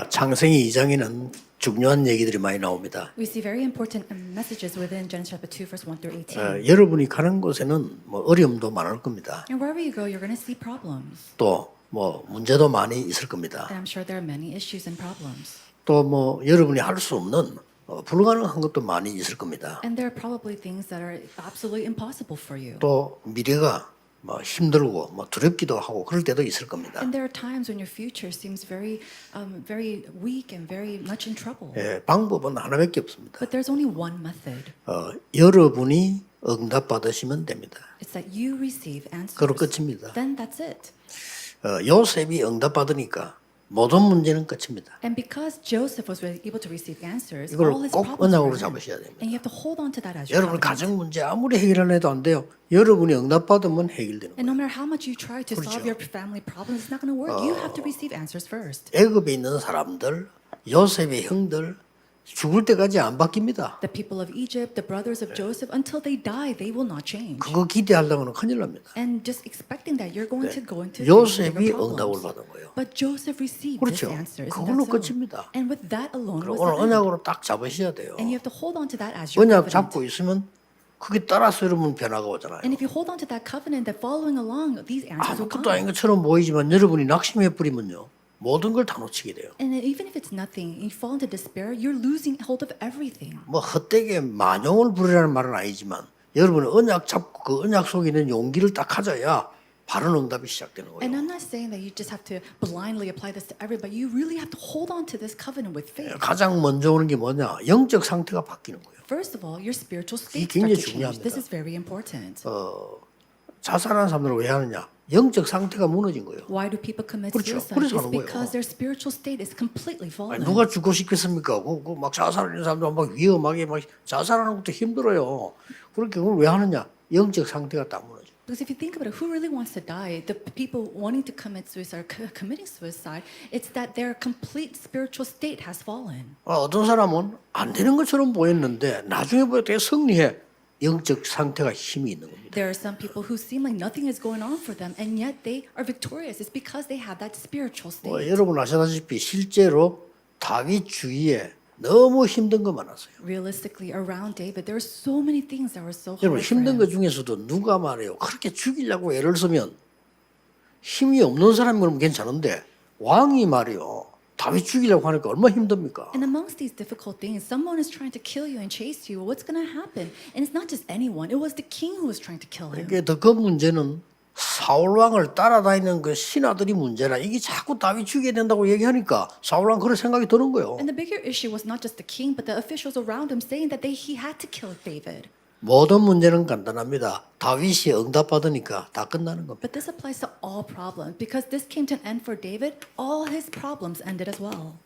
창세기 2장에는 중요한 얘기들이 많이 나옵니다. We see very important messages within Genesis chapter 2, verse 1 through 18. 여러분이 가는 곳에는 뭐 어려움도 많을 겁니다. And wherever you go, you're going to see problems. 또 뭐 문제도 많이 있을 겁니다. And I'm sure there are many issues and problems. 또 뭐 여러분이 할 수 없는 불가능한 것도 많이 있을 겁니다. And there are probably things that are absolutely impossible for you. 또 미래가 뭐 힘들고 뭐 두렵기도 하고 그럴 때도 있을 겁니다. And there are times when your future seems very weak and very much in trouble. 방법은 하나밖에 없습니다. But there's only one method. 여러분이 응답 받으시면 됩니다. It's that you receive answers. 그로 끝입니다. Then that's it. 요셉이 응답 받으니까 모든 문제는 끝입니다. And because Joseph was able to receive answers, 이걸 all his 꼭 problems 언약으로 were 잡으셔야 end. 됩니다. And you have to hold on to that as your 여러분 covenant. 가정 문제 아무리 해결해도 안 돼요. 여러분이 응답 받으면 해결되는 And 거예요. no matter how much you try to solve your family problems, it's not going to work. You have to receive answers first. 애굽에 있는 사람들, 요셉의 형들 죽을 때까지 안 바뀝니다. The people of Egypt, the brothers of Joseph, until they die, they will not change. 그거 기대하려면 큰일 납니다. And just expecting that you're going to go into 요셉이 bigger 응답을 problems. 받은 거예요. But Joseph received 그렇죠. his answers. 그걸로 And, that's 끝입니다. and with that alone was 오늘 the end. 언약으로 딱 잡으셔야 돼요. And you have to hold on to that as your 언약 covenant. 잡고 있으면 그게 따라서 여러분 변화가 오잖아요. And if you hold on to that covenant, that following along, these answers will 아무것도 come. 아닌 것처럼 보이지만 여러분이 낙심해 버리면요. 모든 걸 다 놓치게 돼요. And then even if it's nothing, you fall into despair, you're losing hold of everything. 뭐 헛되게 만용을 부리라는 말은 아니지만 여러분은 언약 잡고 그 언약 속에 있는 용기를 딱 가져야 바른 응답이 시작되는 And 거예요. I'm not saying that you just have to blindly apply this to everybody. You really have to hold on to this covenant with faith. 가장 먼저 오는 게 뭐냐? 영적 상태가 바뀌는 거예요. First of all, your spiritual state 굉장히 starts to change. 중요합니다. This is very important. 자살하는 사람들은 왜 하느냐? 영적 상태가 무너진 거예요. Why do people commit 그렇죠. suicide? 그래서 It's 하는 거예요. because their spiritual state is completely fallen. 누가 죽고 싶겠습니까? 막 자살하는 사람들 막 위험하게 막 자살하는 것도 힘들어요. 그렇게 그걸 왜 하느냐? 영적 상태가 딱 무너져. Because if you think about it, who really wants to die? The people wanting to commit suicide or committing suicide, it's that their complete spiritual state has fallen. 어떤 사람은 안 되는 것처럼 보였는데 나중에 보니까 되게 승리해. 영적 상태가 힘이 있는 겁니다. There are some people who seem like nothing is going on for them, and yet they are victorious. It's because they have that spiritual state. 여러분 아시다시피 실제로 다윗 주위에 너무 힘든 거 많았어요. Realistically, around David, there are so many things that were so 여러분 hard for 힘든 him. 것 중에서도 누가 말해요. 그렇게 죽이려고 애를 쓰면 힘이 없는 사람이 그러면 괜찮은데 왕이 말이요. 다윗 죽이려고 하니까 얼마나 힘듭니까? And amongst these difficult things, someone is trying to kill you and chase you. What's going to happen? And it's not just anyone. It was the king who was trying to kill him. 이게 더 그 문제는 사울 왕을 따라다니는 그 신하들이 문제라. 이게 자꾸 다윗 죽여야 된다고 얘기하니까 사울 왕 그런 생각이 드는 거예요. And the bigger issue was not just the king, but the officials around him saying that he had to kill David. 모든 문제는 간단합니다. 다윗이 응답받으니까 다 끝나는 겁니다. But this applies to all problems. Because this came to an end for David, all his problems ended as well.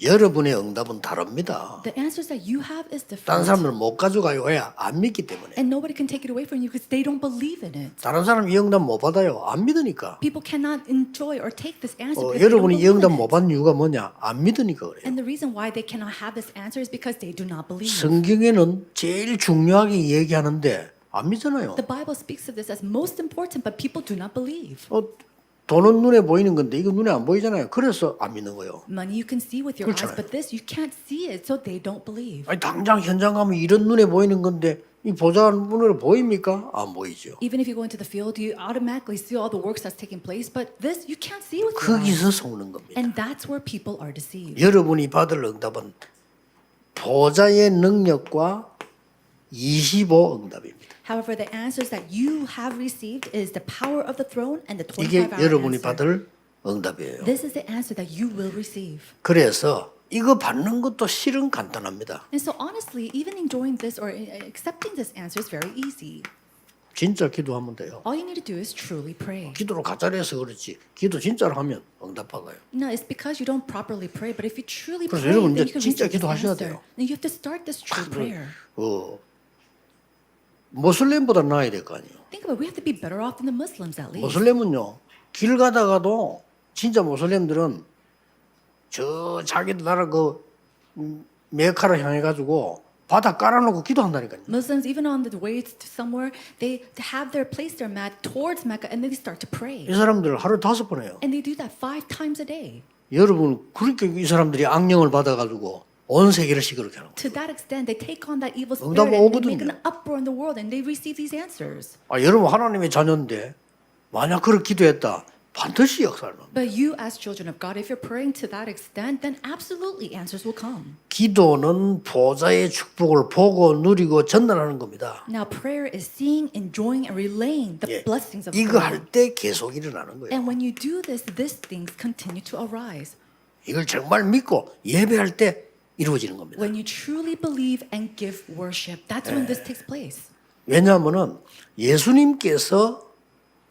여러분의 응답은 다릅니다. The answers that you have is 다른 different. 사람들은 못 가져가요. 왜? 안 믿기 때문에. And nobody can take it away from you because they don't believe in it. 다른 사람 이 응답 못 받아요. 안 믿으니까. People cannot enjoy or take this answer because they don't 여러분이 이 believe 응답 in 못 it. 받는 이유가 뭐냐? 안 믿으니까 그래요. And the reason why they cannot have this answer is because they do not believe. 성경에는 제일 중요하게 얘기하는데 안 믿잖아요. The Bible speaks of this as most important, but people do not believe. 돈은 눈에 보이는 건데 이거 눈에 안 보이잖아요. 그래서 안 믿는 거예요. Money you can see with your eyes, 그렇잖아요. but this you can't see it, so they don't believe. 아니 당장 현장 가면 이런 눈에 보이는 건데 이 보자 눈으로 보입니까? 안 보이죠. Even if you go into the field, you automatically see all the works that's taking place, but this you can't see with your eyes. 거기서 속는 겁니다. And that's where people are deceived. 여러분이 받을 응답은 보좌의 능력과 25 응답입니다. However, the answers that you have received is the power of the throne and the 이게 25-hour 여러분이 answer. 받을 응답이에요. This is the answer that you will receive. 그래서 이거 받는 것도 실은 간단합니다. And so honestly, even enjoying this or accepting this answer is very easy. 진짜 기도하면 돼요. All you need to do is truly pray. 기도로 가짜로 해서 그렇지. 기도 진짜로 하면 응답받아요. No, it's because you don't properly pray. But if you truly 그래서 pray, 여러분 then 이제 you can 진짜 receive this 기도하셔야 answer. 돼요. Then you have to start this true prayer. 모슬렘보다 나아야 될 거 아니에요. Think about it. We have to be better off than the Muslims at least. 모슬렘은요. 길 가다가도 진짜 모슬렘들은 저 자기들 나라 그 메카를 향해 가지고 바닥 깔아놓고 기도한다니까요. Muslims, even on the way to somewhere, they have their place their mat towards Mecca and then they start to pray. 이 사람들 하루 5번 해요. And they do that 5 times a day. 여러분 그렇게 이 사람들이 악령을 받아가지고 온 세계를 시끄럽게 하는 거예요. To that extent, they take on that evil spirit 응답 and they 오거든요. make an uproar in the world and they receive these answers. 여러분 하나님의 자녀인데 만약 그렇게 기도했다 반드시 역사를 합니다. But you as children of God, if you're praying to that extent, then absolutely answers will come. 기도는 보좌의 축복을 보고 누리고 전달하는 겁니다. Now prayer is seeing, enjoying, and relaying the blessings of 이거 God. 할 때 계속 일어나는 거예요. And when you do this, these things continue to arise. 이걸 정말 믿고 예배할 때 이루어지는 겁니다. When you truly believe and give worship, that's when this takes place. 왜냐하면은 예수님께서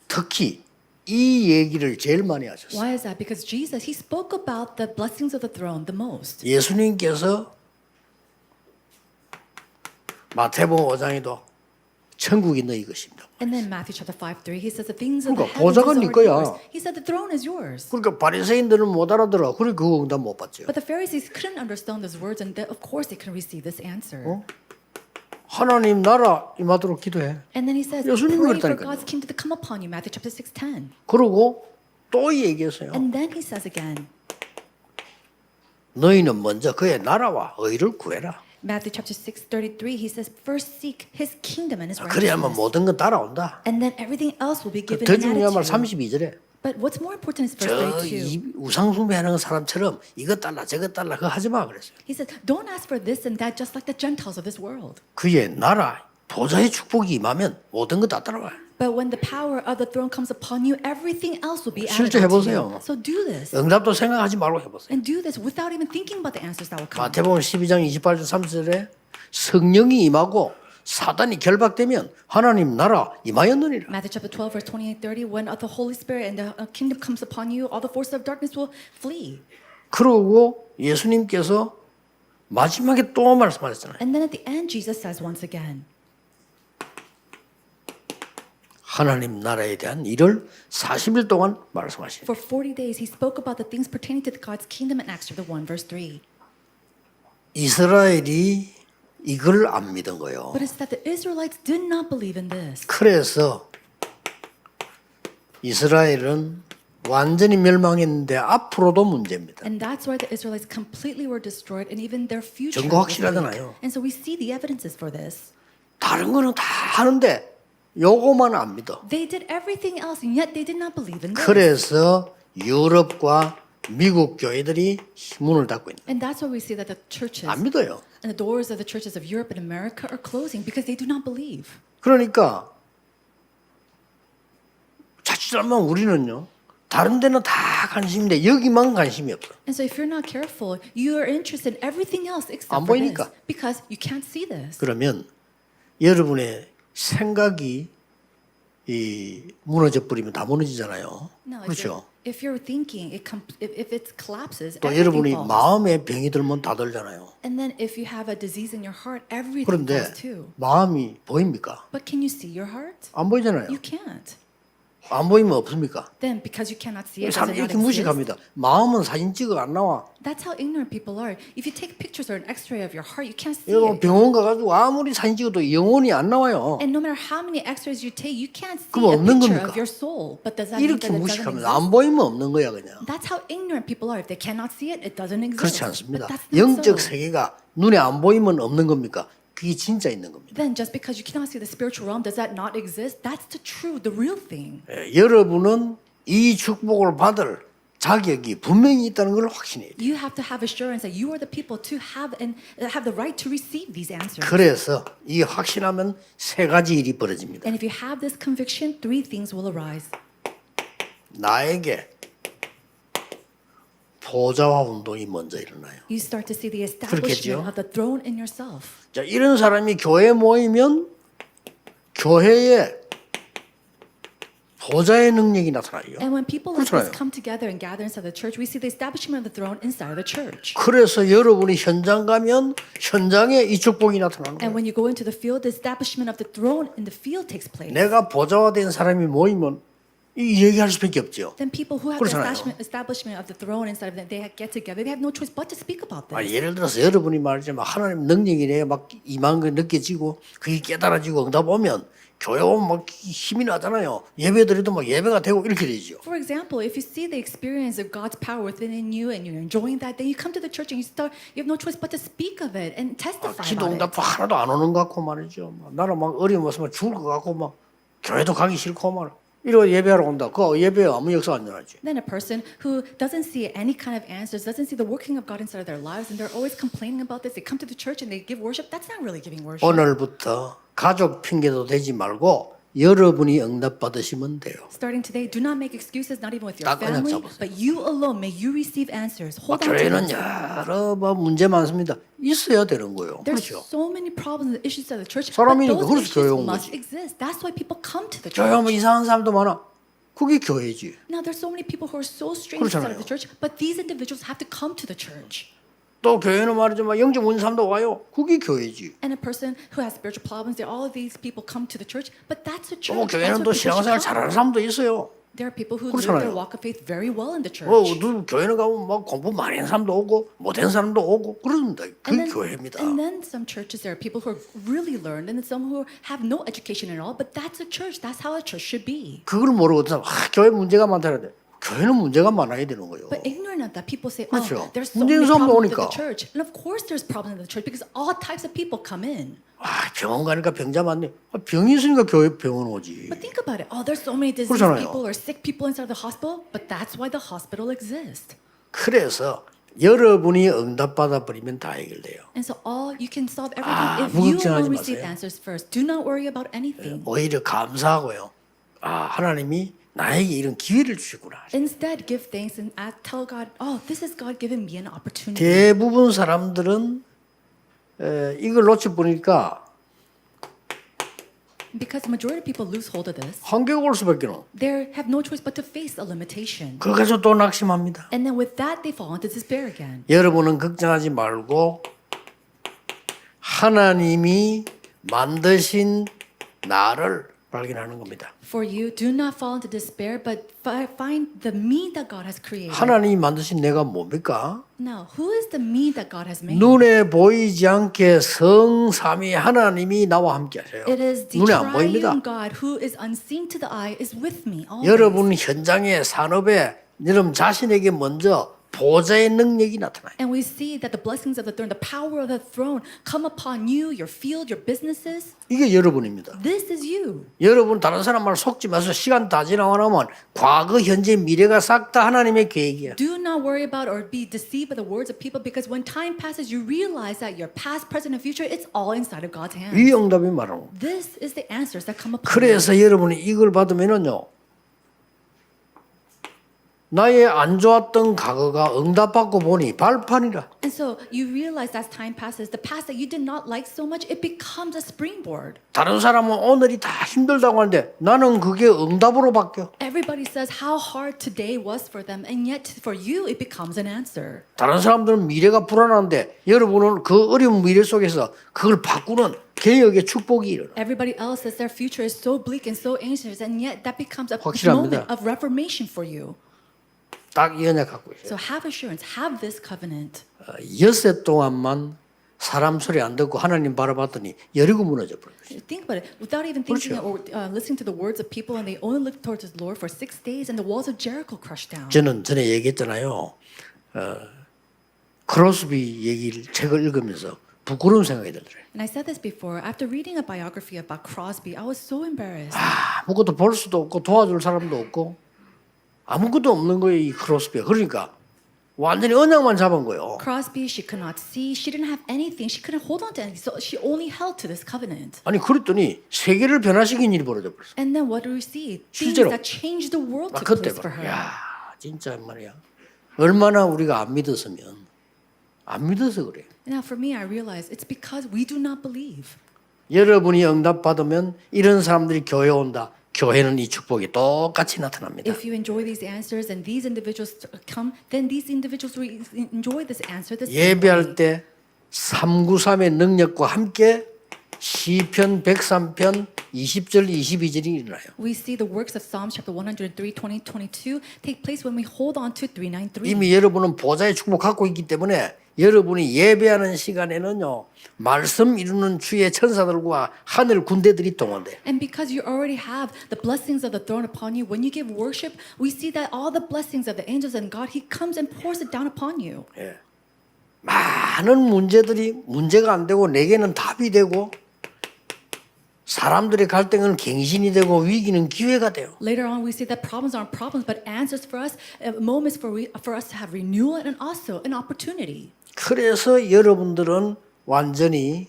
특히 이 얘기를 제일 많이 하셨어요. Why is that? Because Jesus, he spoke about the blessings of the throne the most. 예수님께서 마태복음 5장에도 천국이 너희 것입니다. And then Matthew chapter 5:3, he says the things of the 그러니까 heavens 보좌가 are 네 거야. yours. He said the throne is yours. 그러니까 바리새인들은 못 알아들어. 그래 그거 응답 못 받죠. But the Pharisees couldn't understand those words, and of course they couldn't receive this answer. 하나님 나라 임하도록 기도해. And then he says, 예수님이 pray for 그랬다니까요. God's kingdom to come upon you, Matthew chapter 6:10. 그러고 또 얘기했어요. And then he says again, 너희는 먼저 그의 나라와 의를 구해라. Matthew chapter 6:33, he says, first seek his kingdom and his 그래야만 righteousness. 모든 건 따라온다. And then everything else will be given 더 in 중요한 말 attitude. 32절에 But what's more important is verse 저 32. 우상숭배하는 사람처럼 이것 달라 저것 달라 그거 하지 마 그랬어요. He said, don't ask for this and that just like the Gentiles of this world. 그의 나라 보좌의 축복이 임하면 모든 거 다 따라와. But when the power of the throne comes upon you, everything else will be added 실제 to 해보세요. you. So do this. 응답도 생각하지 말고 해보세요. And do this without even thinking about the answers that will come. 마태복음 12장 28절 30절에 성령이 임하고 사단이 결박되면 하나님 나라 임하였느니라. Matthew chapter 12, verse 28, 30, when the Holy Spirit and the kingdom comes upon you, all the forces of darkness will flee. 그러고 예수님께서 마지막에 또 말씀하셨잖아요. And then at the end, Jesus says once again, 하나님 나라에 대한 일을 40일 동안 말씀하시는 for 40 days, he spoke about the things pertaining to God's kingdom in Acts chapter 1, verse 3. 이스라엘이 이걸 안 믿은 거예요. But it's that the Israelites did not believe in this. 그래서 이스라엘은 완전히 멸망했는데 앞으로도 문제입니다. And that's why the Israelites completely were destroyed and even their future 증거 was bleak. 확실하잖아요. And so we see the evidences for this. 다른 거는 다 하는데 요거만 안 믿어. They did everything else and yet they did not believe in this. 그래서 유럽과 미국 교회들이 문을 닫고 있는. And that's why we see that the churches 안 믿어요. and the doors of the churches of Europe and America are closing because they do not believe. 그러니까 자칫 잘못하면 우리는요. 다른 데는 다 관심인데 여기만 관심이 없어. And so if you're not careful, you are interested in everything else except 안 for this 보이니까. because you can't see this. 그러면 여러분의 생각이 이 무너져 버리면 다 무너지잖아요. No, 그렇죠. if you're thinking, if it collapses, 또 everything 여러분이 falls. 마음에 병이 들면 다 들잖아요. And then if you have a disease in your heart, everything 그런데 falls too. 마음이 보입니까? But can you see your heart? 안 보이잖아요. You can't. 안 보이면 없습니까? Then because you cannot see it, does 사람 it not 이렇게 exist? 무식합니다. 마음은 사진 찍어 안 나와. That's how ignorant people are. If you take pictures or an X-ray of your heart, you can't see 여러분 it. 병원 가가지고 아무리 사진 찍어도 영혼이 안 나와요. And no matter how many X-rays you take, you can't see 그럼 a 없는 picture 겁니까? of your soul. But does that mean 이렇게 that it doesn't 무식합니다. exist? 안 보이면 없는 거야 그냥. That's how ignorant people are. If they cannot see it, it doesn't exist. 그렇지 않습니다. But that's not 영적 so. 세계가 눈에 안 보이면 없는 겁니까? 그게 진짜 있는 겁니다. Then just because you cannot see the spiritual realm, does that not exist? That's the true, the real thing. 여러분은 이 축복을 받을 자격이 분명히 있다는 걸 확신해야 돼요. You have to have assurance that you are the people to have the right to receive these answers. 그래서 이 확신하면 세 가지 일이 벌어집니다. And if you have this conviction, three things will arise. 나에게 보좌화 운동이 먼저 일어나요. You start to see the 그렇겠죠? establishment of the throne in yourself. 자, 이런 사람이 교회에 모이면 교회에 보좌의 능력이 나타나요. And when people like this 그렇잖아요. come together and gather inside the church, we see the establishment of the throne inside of the church. 그래서 여러분이 현장 가면 현장에 이 축복이 나타나는 And 거예요. when you go into the field, the establishment of the throne in the field takes place. 내가 보좌화된 사람이 모이면 이 얘기할 수밖에 없죠. Then people who have the 그렇잖아요. establishment of the throne inside of them, they get together. They have no choice but to speak about this. 예를 들어서 여러분이 말하자면 하나님 능력이래 막 임한 거 느껴지고 그게 깨달아지고 응답 오면 교회 오면 막 힘이 나잖아요. 예배 드려도 막 예배가 되고 이렇게 되죠. For example, if you see the experience of God's power within you and you're enjoying that, then you come to the church and you have no choice but to speak of it and testify 기도 about it. 응답도 하나도 안 오는 것 같고 말이죠. 나는 막 어려움 없으면 죽을 것 같고 막 교회도 가기 싫고 말. 이러고 예배하러 온다. 그 예배에 아무 역사 안 일어나지. Then a person who doesn't see any kind of answers, doesn't see the working of God inside of their lives, and they're always complaining about this. They come to the church and they give worship. That's not really giving worship. 오늘부터 가족 핑계도 대지 말고 여러분이 응답 받으시면 돼요. Starting today, do not make excuses, not even with your 딱 그냥 family, 잡으세요. but you alone. May you receive answers. 막 Hold on to 교회는 them. 여러 문제 많습니다. 있어야 되는 거예요. There's 그렇죠. so many problems and issues at the church, but 사람이니까 those 그래서 교회 issues 온 must 거지. exist. That's why people come to the 교회 오면 church. 이상한 사람도 많아. 그게 교회지. Now, there's so many people who are so strange inside 그렇잖아요. of the church, but these individuals have to come to the church. 또 교회는 말이죠. 막 영적 문제 사람도 와요. 그게 교회지. And a person who has spiritual problems, all of these people come to the church, but that's a 또 church. That's 교회는 또 where people should 신앙생활 come. 잘하는 사람도 있어요. There are people who live 그렇잖아요. their walk of faith very well in the church. 누 교회는 가면 막 공부 많이 한 사람도 오고 못한 사람도 오고 그런다. 그게 교회입니다. and then some churches, there are people who are really learned, and then some who have no education at all. But that's a church. That's how a church should be. 그걸 모르고 어떤 사람 교회 문제가 많다는데 교회는 문제가 많아야 되는 거예요. But ignorant of that, people say, 그렇죠. "Oh, there's so 문제 있는 many 사람도 problems in 오니까. the church." And of course, there's problems in the church because all types of people come in. 병원 가니까 병자 많네. 병이 있으니까 교회 병원 오지. But think about it. Oh, there's so many diseased 그렇잖아요. people or sick people inside the hospital. But that's why the hospital exists. 그래서 여러분이 응답받아 버리면 다 해결돼요. And so all you can solve everything if you 무걱정하지 will receive 마세요. answers first. Do not worry about anything. 오히려 감사하고요. 하나님이 나에게 이런 기회를 주시구나. Instead, give thanks and tell God, "Oh, this is God giving me an opportunity." 대부분 사람들은 이걸 놓쳐 보니까 Because the majority of people lose hold of this, 한계가 올 수밖에 없어. they have no choice but to face a limitation. 그래서 또 낙심합니다. And then with that, they fall into despair again. 여러분은 걱정하지 말고 하나님이 만드신 나를 발견하는 겁니다. For you, do not fall into despair, but find the me that God has created. 하나님이 만드신 내가 뭡니까? Now, who is the me that God has made? 눈에 보이지 않게 성삼위 하나님이 나와 함께 하세요. It is the 눈에 안 보입니다. triune God who is unseen to the eye is with me always. 여러분 현장의 산업에 여러분 자신에게 먼저 보좌의 능력이 나타나요. And we see that the blessings of the throne, the power of the throne come upon you, your field, your businesses. 이게 여러분입니다. This is you. 여러분 다른 사람 말 속지 마세요. 시간 다 지나고 나면 과거, 현재, 미래가 싹 다 하나님의 계획이야. Do not worry about or be deceived by the words of people because when time passes, you realize that your past, present, and future, it's all inside of God's hands. 이 응답이 말하는 거예요. This is the answers that come upon you. 그래서 여러분이 이걸 받으면은요. 나의 안 좋았던 과거가 응답받고 보니 발판이라. And so you realize as time passes, the past that you did not like so much, it becomes a springboard. 다른 사람은 오늘이 다 힘들다고 하는데 나는 그게 응답으로 바뀌어. Everybody says how hard today was for them, and yet for you, it becomes an answer. 다른 사람들은 미래가 불안한데 여러분은 그 어려운 미래 속에서 그걸 바꾸는 개혁의 축복이 일어나. Everybody else says their future is so bleak and so anxious, and yet that becomes a 확실합니다. moment of reformation for you. 딱 이 언약 갖고 있어요. So have assurance, have this covenant. 엿새 동안만 사람 소리 안 듣고 하나님 바라봤더니 여리고 무너져 버렸어요. Think about it. Without even thinking 그렇죠. or listening to the words of people, and they only looked towards the Lord for 6 days, and the walls of Jericho crushed down. 저는 전에 얘기했잖아요. 크로스비 얘기를 책을 읽으면서 부끄러운 생각이 들더래요. And I said this before. After reading a biography about Crosby, I was so embarrassed. 아무것도 볼 수도 없고 도와줄 사람도 없고 아무것도 없는 거예요. 이 크로스비가. 그러니까 완전히 언약만 잡은 거예요. Crosby, she could not see. She didn't have anything. She couldn't hold on to anything. So she only held to this covenant. 아니 그랬더니 세계를 변화시킨 일이 벌어져 버렸어. And then what do we see? Things 실제로. that changed the world 나 took 그때 place for 봐. her. 야, 진짜 말이야. 얼마나 우리가 안 믿었으면 안 믿어서 그래. Now for me, I realize it's because we do not believe. 여러분이 응답 받으면 이런 사람들이 교회 온다. 교회는 이 축복이 똑같이 나타납니다. If you enjoy these answers and these individuals come, then these individuals will enjoy this answer. This 예배할 때 393의 능력과 함께 시편 103편 20절 22절이 일어나요. We see the works of Psalms chapter 103, 20, 22 take place when we hold on to 393. 이미 여러분은 보좌의 축복 갖고 있기 때문에 여러분이 예배하는 시간에는요 말씀 이루는 주의 천사들과 하늘 군대들이 동원돼. And because you already have the blessings of the throne upon you, when you give worship, we see that all the blessings of the angels and God, He comes and pours it down upon you. 예. 많은 문제들이 문제가 안 되고 내게는 답이 되고 사람들의 갈등은 갱신이 되고 위기는 기회가 돼요. Later on, we see that problems aren't problems, but answers for us, moments for us to have renewal and also an opportunity. 그래서 여러분들은 완전히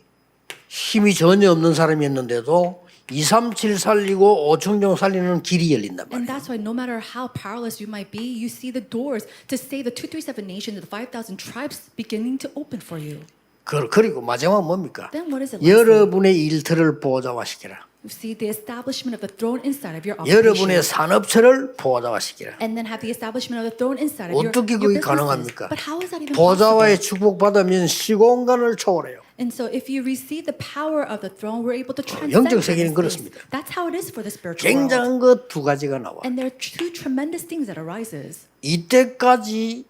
힘이 전혀 없는 사람이었는데도 237 살리고 5청정 살리는 길이 열린단 And 말이에요. that's why no matter how powerless you might be, you see the doors to save the 237 nation and the 5,000 tribes beginning to open for you. 그리고 마지막은 뭡니까? Then what is it? Lastly? 여러분의 일터를 보호자화시키라. You see the establishment of the throne inside of your 여러분의 operation. 산업체를 보호자화시키라. And then have the establishment of the throne inside of 어떻게 your 그게 businesses. 가능합니까? But how is that even 보좌와의 possible? 축복받으면 시공간을 초월해요. And so if you receive the power of the throne, we're able to transcend 영적 time 세계는 and space. 그렇습니다. That's how it is for the spiritual world. 굉장한 것 두 가지가 나와. And there are two tremendous things that arises. 이때까지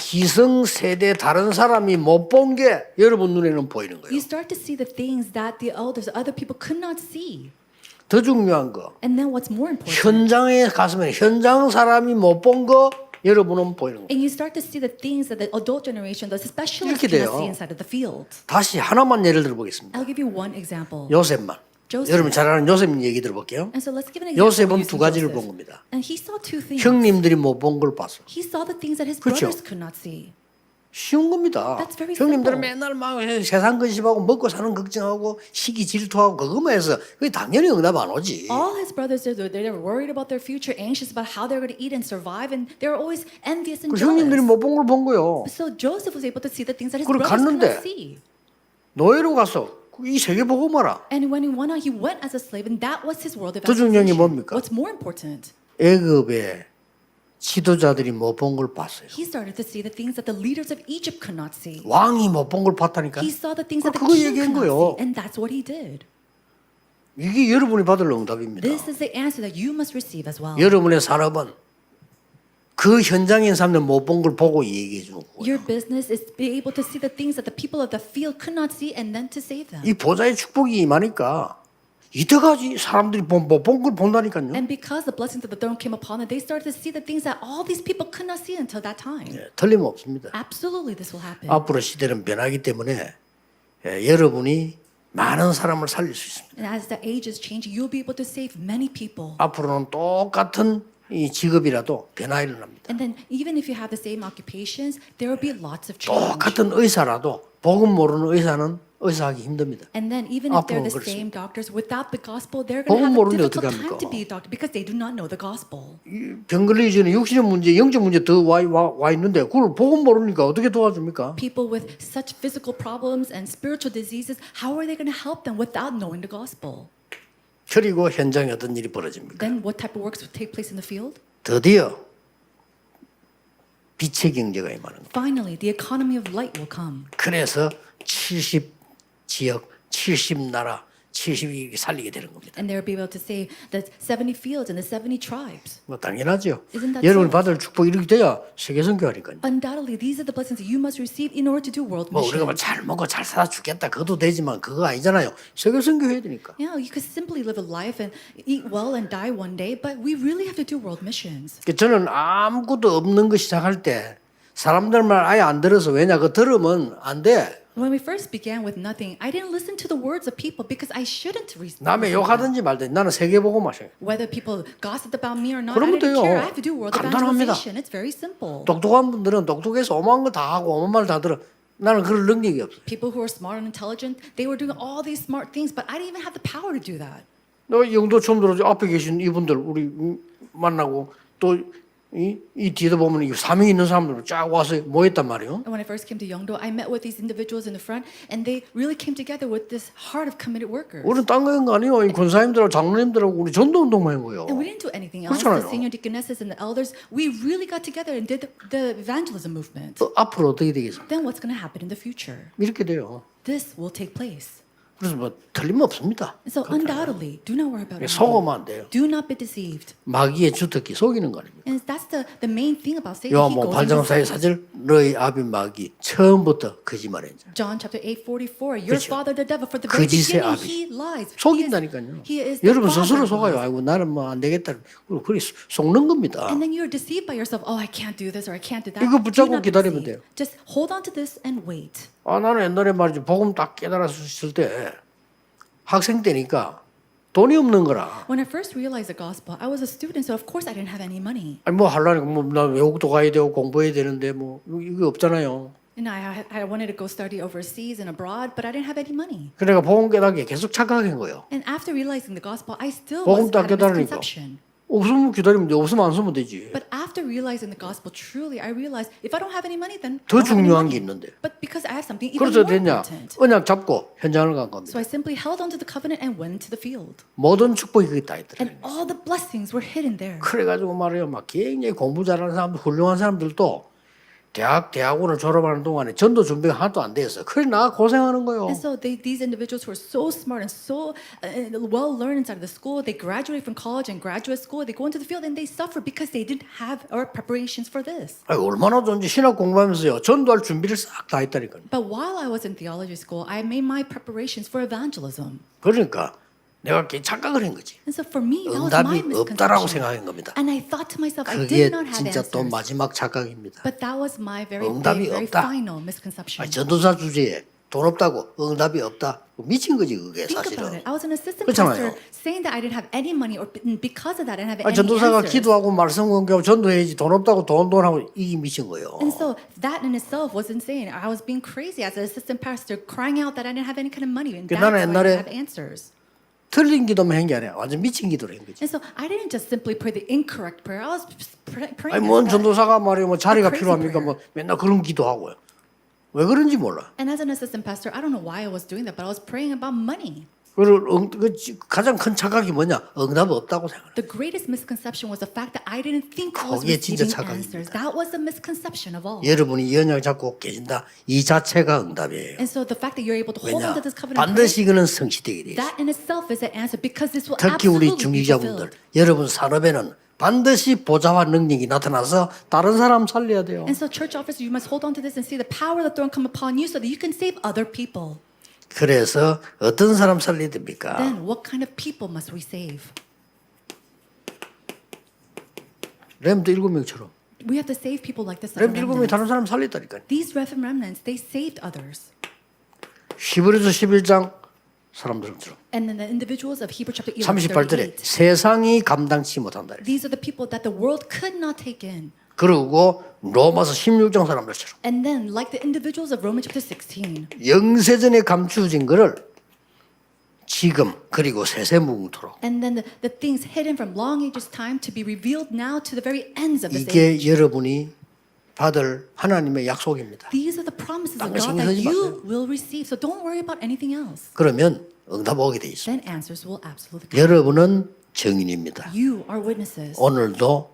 기성세대 다른 사람이 못 본 게 여러분 눈에는 보이는 거예요. You start to see the things that the elders, other people could not see. 더 중요한 거 And then what's more important? 현장에 갔으면 현장 사람이 못 본 거 여러분은 보이는 거예요. And you start to see the things that the adult generation, the specialists 이렇게 cannot 돼요. see inside of the field. 다시 하나만 예를 들어보겠습니다. I'll give you one example. 요셉만. Joseph. 여러분 잘 아는 요셉 얘기 들어볼게요. And so let's give an example. 요셉은 using 두 가지를 Joseph. 본 겁니다. And he saw two things. 형님들이 못 본 걸 봤어. He saw the things that his 그렇죠? brothers could not see. 쉬운 겁니다. That's very 형님들은 simple. 맨날 막 세상 근심하고 먹고 사는 걱정하고 시기 질투하고 그것만 해서 그게 당연히 응답 안 오지. All his brothers, they were worried about their future, anxious about how they're going to eat and survive, and they were always envious and 그 형님들이 jealous. 못 본 걸 본 거요. So Joseph was able to see the things that his 그걸 brothers could 갔는데 not see. 노예로 가서 이 세계 보고 마라. And when he went out, he went as a slave, and that was his world 더 중요한 게 evangelization. 뭡니까? What's more important? 애굽의 지도자들이 못 본 걸 봤어요. He started to see the things that the leaders of Egypt could not see. 왕이 못 본 걸 봤다니까. He saw the things that the 그거 king 얘기한 could not 거예요. see, and that's what he did. 이게 여러분이 받을 응답입니다. This is the answer that you must receive as well. 여러분의 산업은 그 현장에 있는 사람들 못 본 걸 보고 얘기해 주는 거예요. Your business is to be able to see the things that the people of the field could not see, and then to save them. 이 보좌의 축복이 임하니까 이때까지 사람들이 못 본 걸 본다니까요. And because the blessings of the throne came upon them, they started to see the things that all these people could not see until that time. 예, 틀림없습니다. Absolutely, this will happen. 앞으로 시대는 변하기 때문에 여러분이 많은 사람을 살릴 수 있습니다. And as the age is changing, you'll be able to save many people. 앞으로는 똑같은 이 직업이라도 변화 일어납니다. And then even if you have the same occupations, there will be lots of change. 똑같은 의사라도 복음 모르는 의사는 의사하기 힘듭니다. And then even if they're 앞으로는 the same 그렇습니다. doctors, without the gospel, they're going to 복음 have a 모르는데 difficult 어떻게 time to 합니까? be a doctor because they do not know the gospel. 병 걸리기 전에 육신의 문제, 영적 문제 더 와 있는데 그걸 복음 모르니까 어떻게 도와줍니까? People with such physical problems and spiritual diseases, how are they going to help them without knowing the gospel? 그리고 현장에 어떤 일이 벌어집니까? Then what type of works will take place in the field? 드디어 빛의 경제가 임하는 거예요. Finally, the economy of light will come. 그래서 70 지역, 70나라, 70이 살리게 되는 겁니다. And they'll be able to save the 70 fields and the 70 tribes. 뭐 당연하죠. Isn't that 여러분이 so? 받을 축복이 이렇게 돼야 세계 선교하니까요. Undoubtedly, these are the blessings that you must receive in order to do world 뭐 우리가 mission. 뭐 잘 먹고 잘 살아 죽겠다 그것도 되지만 그거 아니잖아요. 세계 선교해야 되니까. Yeah, you could simply live a life and eat well and die one day, but we really have to do world missions. 저는 아무것도 없는 거 시작할 때 사람들 말 아예 안 들어서 왜냐 그 들으면 안 돼. When we first began with nothing, I didn't listen to the words of people because I shouldn't 남의 욕하든지 말든지 나는 세계 보고 마셔요. Whether people gossiped about me or not, I 그러면 didn't 돼요. care. I have to do world 간단합니다. evangelization. It's very simple. 똑똑한 분들은 똑똑해서 오만 거 다 하고 오만 말 다 들어. 나는 그럴 능력이 없어요. People who are smart and intelligent, they were doing all these smart things, but I didn't even have the power to do that. 너 영도 처음 들어서 앞에 계신 이분들 우리 만나고 또 이 뒤에도 보면 이 사명 있는 사람들 쫙 와서 모였단 말이에요. And when I first came to Yeongdo, I met with these individuals in the front, and they really came together with this heart of committed workers. 우리는 딴 거 한 거 아니에요. 이 권사님들하고 장로님들하고 우리 전도 운동만 한 거예요. And we didn't do anything else. 그렇잖아요. The senior deaconesses and the elders, we really got together and did the evangelism movement. 또 앞으로 어떻게 되겠습니까? Then what's going to happen in the future? 이렇게 돼요. This will take place. 그래서 뭐 틀림없습니다. And so undoubtedly, do not worry about it. 속으면 안 돼요. Do not be deceived. 마귀의 주특기 속이는 거 아닙니까? And that's the main thing about Satan. He 요한복음 goes and 8장 44절 너희 아비 마귀 처음부터 거짓말했죠. John chapter 8:44. Your 그렇죠. father the devil for the very 거짓의 beginning 아비. he lies. 속인다니까요. He is the 여러분 father 스스로 of 속아요. lies. 아이고 나는 뭐 안 되겠다. 그래 속는 겁니다. And then you're deceived by yourself. Oh, I can't do this or I can't do that. 이거 Do 붙잡고 not be 기다리면 deceived. 돼요. Just hold on to this and wait. 아 나는 옛날에 말이지 복음 딱 깨달았을 때 학생 때니까 돈이 없는 거라. When I first realized the gospel, I was a student, so of course I didn't have any money. 아니 뭐 하려니까 뭐나 외국도 가야 되고 공부해야 되는데 뭐 이거 없잖아요. And I wanted to go study overseas and abroad, but I didn't have any money. 그러니까 복음 깨닫기에 계속 착각한 거예요. And after realizing the gospel, I still 복음 was 딱 had a 깨달으니까 misconception. 없으면 기다리면 돼. 없으면 안 쓰면 되지. But after realizing the gospel, truly, I realized if I don't have any money, then 더 I don't have any 중요한 게 money. 있는데. But because I have something even 그래서 more 됐냐? important. 언약 잡고 현장을 간 겁니다. So I simply held onto the covenant and went into the field. 모든 축복이 거기 다 있더라. And all the blessings were hidden there. 그래가지고 말이에요. 막 굉장히 공부 잘하는 사람들, 훌륭한 사람들도 대학원을 졸업하는 동안에 전도 준비가 하나도 안 돼 있어. 그래 나 고생하는 거요. And so these individuals who are so smart and so well learned inside of the school, they graduate from college and graduate school, they go into the field and they suffer because they didn't have our preparations for this. 아니, 얼마나 좋은지 신학 공부하면서요. 전도할 준비를 싹 다 했다니까요. But while I was in theology school, I made my preparations for evangelism. 그러니까 내가 착각을 한 거지. And so for me, that was my 응답이 없다라고 misconception. 생각한 겁니다. And I thought to myself, I 그게 did not have 진짜 또 answers. 마지막 착각입니다. But that was my very 응답이 big, very 없다. final misconception. 아니, 전도사 주제에 돈 없다고 응답이 없다. 미친 거지 그게 Think about 사실은. it. I was an assistant 그렇잖아요. pastor saying that I didn't have any money, or because of that, I didn't have 아니, any 전도사가 answers. 기도하고 말씀 공개하고 전도해야지 돈 없다고 돈 하고 이게 미친 거예요. And so that in itself was insane. I was being crazy as an assistant pastor, crying out that I didn't have any kind of money, and that's 나는 why I 옛날에 didn't have answers. 틀린 기도만 한 게 아니라 완전 미친 기도를 한 거지. And so I didn't just simply pray the incorrect prayer. I was praying. 아니 뭔 as 전도사가 말이야 뭐 자리가 crazy 필요합니까? prayer. 뭐 맨날 그런 기도하고요. 왜 그런지 몰라. And as an assistant pastor, I don't know why I was doing that, but I was praying about money. 그리고 가장 큰 착각이 뭐냐? 응답 없다고 생각해. The greatest misconception was the fact that I didn't think I was 그게 진짜 receiving 착각입니다. answers. That was the misconception of all. 여러분이 이 언약 잡고 계신다. 이 자체가 응답이에요. And so the fact that you're able to hold 왜냐? on to this covenant, and 반드시 이거는 성취되게 돼 있어. that in itself is an answer because this will 특히 우리 absolutely be 중직자분들, fulfilled. 여러분 산업에는 반드시 보좌와 능력이 나타나서 다른 사람 살려야 돼요. And so church officers, you must hold on to this and see the power of the throne come upon you so that you can save other people. 그래서 어떤 사람 살려야 됩니까? Then what kind of people must we save? 렘도 7명처럼. We have to save people like this. 렘도 7명이 다른 사람 살렸다니까요. These remnants, they saved others. 히브리서 11장 사람들처럼 And then the individuals of Hebrews chapter 11, 38절에 38. 세상이 감당치 못한다. These are the people that the world could not take in. 그리고 로마서 16장 사람들처럼 And then, like the individuals of Romans chapter 16, 영세전에 감추어진 거를 지금 그리고 세세무궁토록 and then the things hidden from long ages time to be revealed now to the very ends of this 이게 age. 여러분이 받을 하나님의 약속입니다. These are the promises of 딴거 God 신경 that 쓰지 you will receive. So don't worry about anything else. 그러면 응답 오게 돼 있어. Then answers will absolutely come. 여러분은 증인입니다. You are witnesses. 오늘도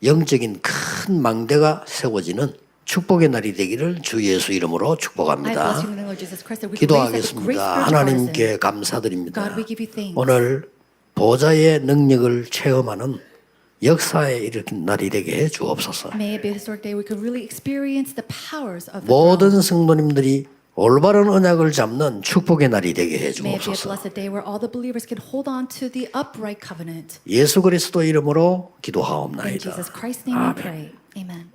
영적인 큰 망대가 세워지는 축복의 날이 되기를 주 예수 이름으로 I bless 축복합니다. you in the name of Jesus Christ that we can raise up a great 기도하겠습니다. spiritual 하나님께 artisan. 감사드립니다. God, we give you thanks. 오늘 보좌의 능력을 체험하는 역사에 일으킨 날이 되게 해 주옵소서. May it be a historic day we could really experience the powers of the 모든 throne. 성도님들이 올바른 언약을 잡는 축복의 날이 되게 해 May it be a 주옵소서. blessed day where all the believers can hold on to the upright covenant. 예수 그리스도 이름으로 In 기도하옵나이다. Jesus Christ's name we pray. Amen.